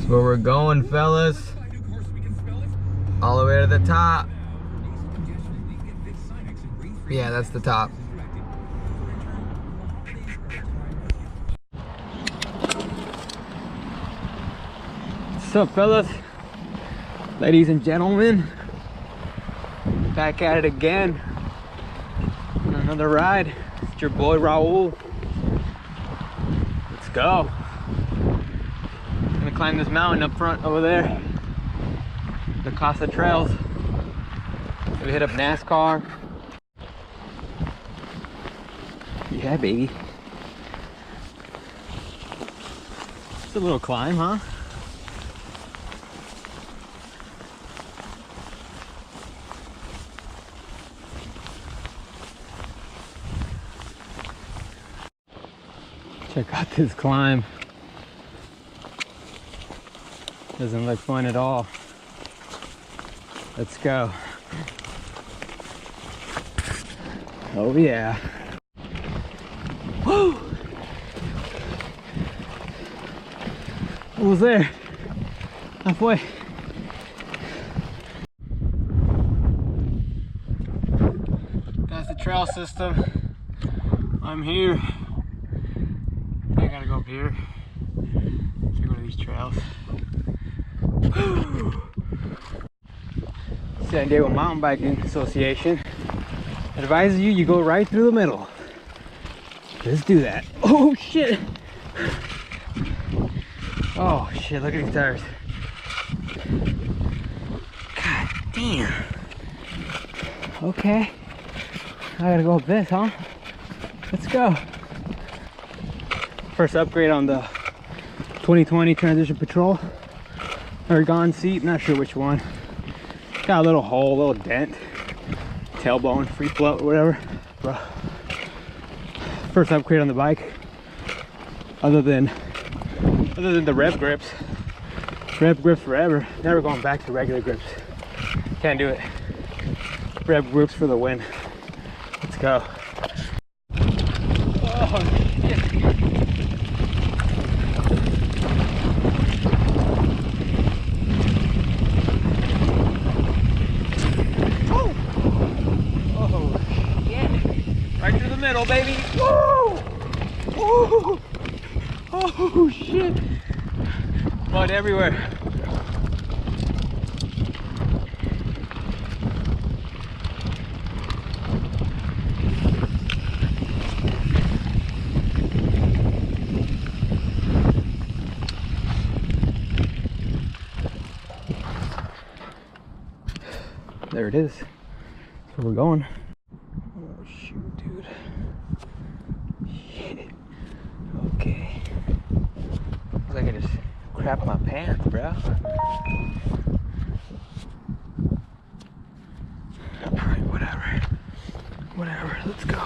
That's where we're going, fellas. All the way to the top. Yeah, that's the top. What's up, fellas? Ladies and gentlemen. Back at it again. On another ride. It's your boy Raul. Let's go. I'm gonna climb this mountain up front over there. The Casa Trails. We hit up NASCAR. Yeah, baby. It's a little climb, huh? Check out this climb. Doesn't look fun at all. Let's go. Oh yeah. Woo! Almost there. Halfway. That's the trail system. I'm here. I gotta go up here. Check one of these trails. San Diego Mountain Biking Association advises you go right through the middle. Let's do that. Oh shit! Oh shit, look at these tires. God damn. Okay. I gotta go up this, huh? Let's go. First upgrade on the 2020 Transition Patrol. Ergon seat, not sure which one. Got a little hole, a little dent. Tailbone, free float, whatever. Bro. First upgrade on the bike. Other than the rev grips. Rev grips forever. Never going back to regular grips. Can't do it. Rev grips for the win. Let's go. Oh shit. Middle, baby. Woo! Woo! Oh shit! Mud everywhere. There it is. That's where we're going. Oh shoot, dude. Shit. Okay. Looks like I just crapped my pants, bro. Alright, whatever. Whatever, let's go.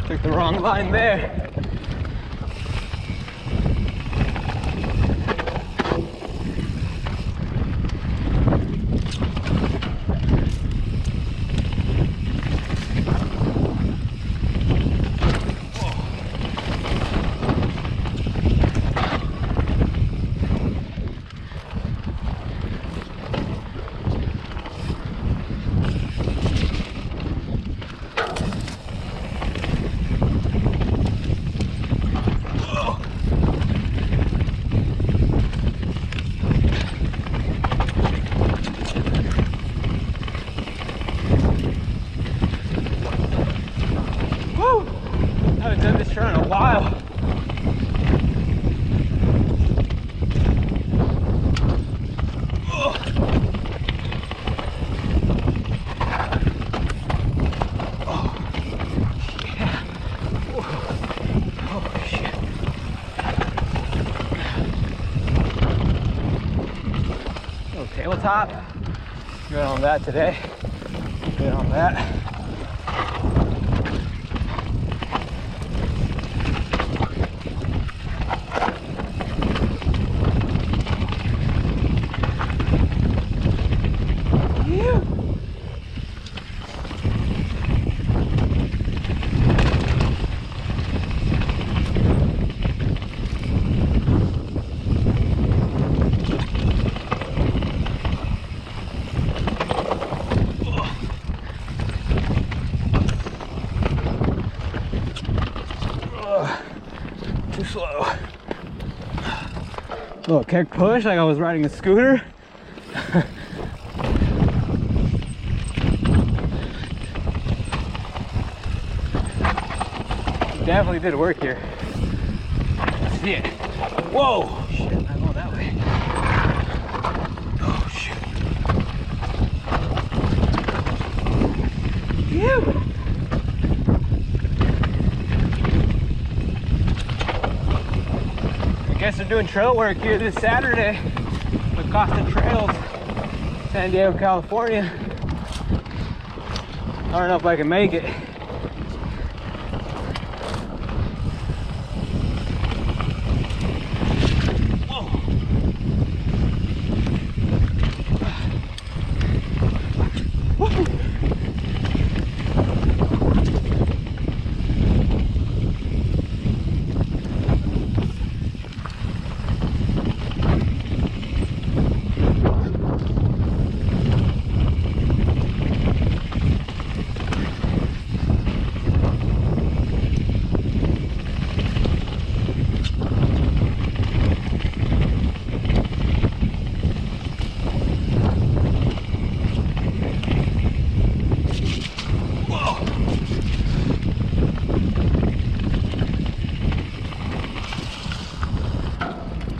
Took the wrong line there. top. Good on that today. Good on that. Too slow. Little kick push like I was riding a scooter. Definitely did work here. See it. Whoa! Shit, I'm not going that way. Oh shit. Phew! I guess they're doing trail work here this Saturday. The Costa Trails, San Diego, California. I don't know if I can make it.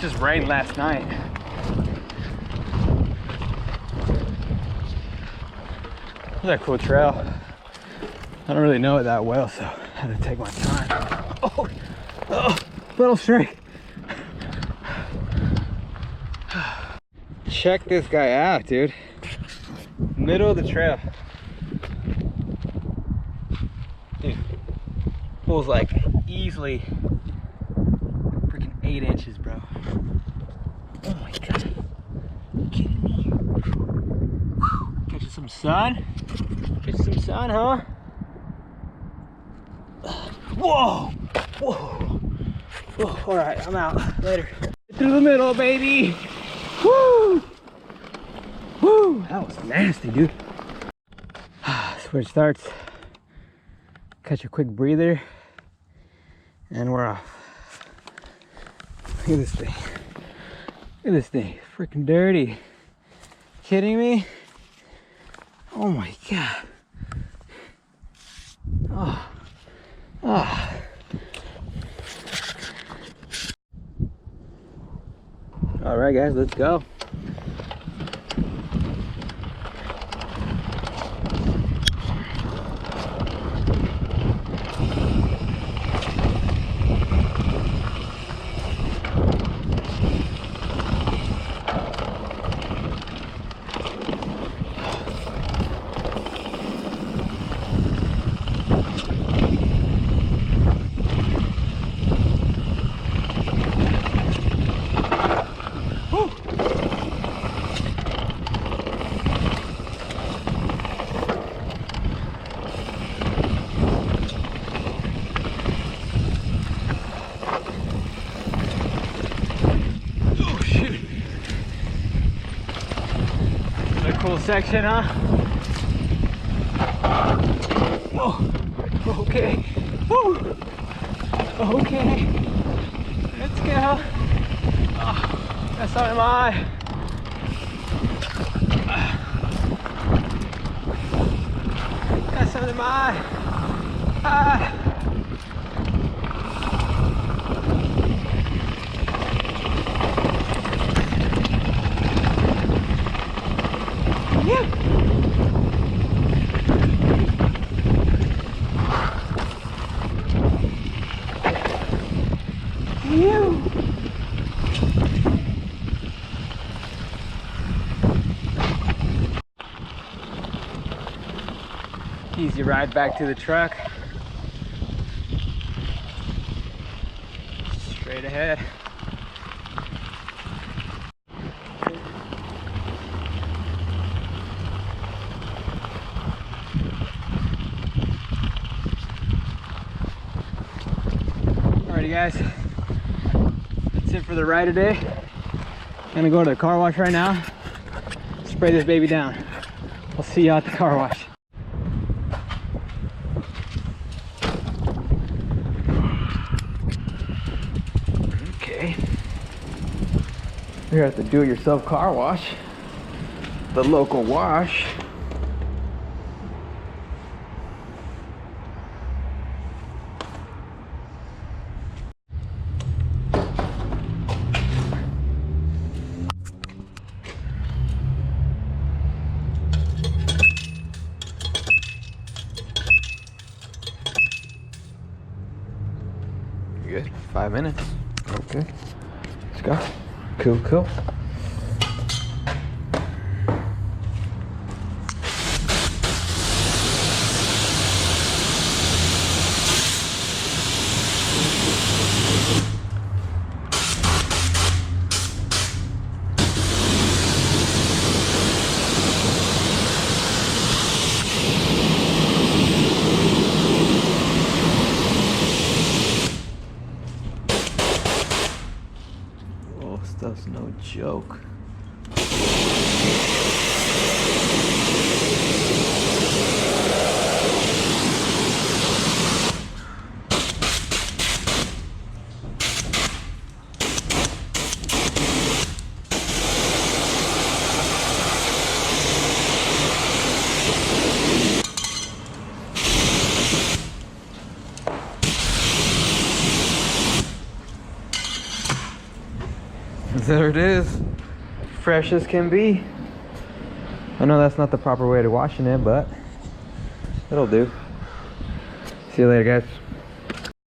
Just rained last night. That's a cool trail. I don't really know it that well, so I had to take my time. Oh, little streak. Check this guy out, dude. Middle of the trail. Dude, pool's like easily 8 inches, bro. Oh my god. Are you kidding me? Whew. Catching some sun? Catching some sun, huh? Whoa! Whoa! Whoa, alright, I'm out. Later. Through the middle, baby! Woo! Woo! That was nasty, dude. That's where it starts. Catch a quick breather. And we're off. Look at this thing. Look at this thing. Freaking dirty. Kidding me? Oh my god. Oh. Oh. Alright guys, let's go. Cool section, huh? Whoa. Okay. Woo. Okay. Let's go. Oh, got something in my eye. Got something in my eye. Ah. Easy ride back to the truck. Straight ahead. Alrighty guys, that's it for the ride today. Gonna go to the car wash right now, spray this baby down. I'll see you at the car wash. Okay, we're at the do-it-yourself car wash, the local wash. Good. 5 minutes. Okay. Let's go. Cool, cool. Stuff's no joke. There it is, fresh as can be. I know that's not the proper way to washing it, but it'll do. See you later, guys.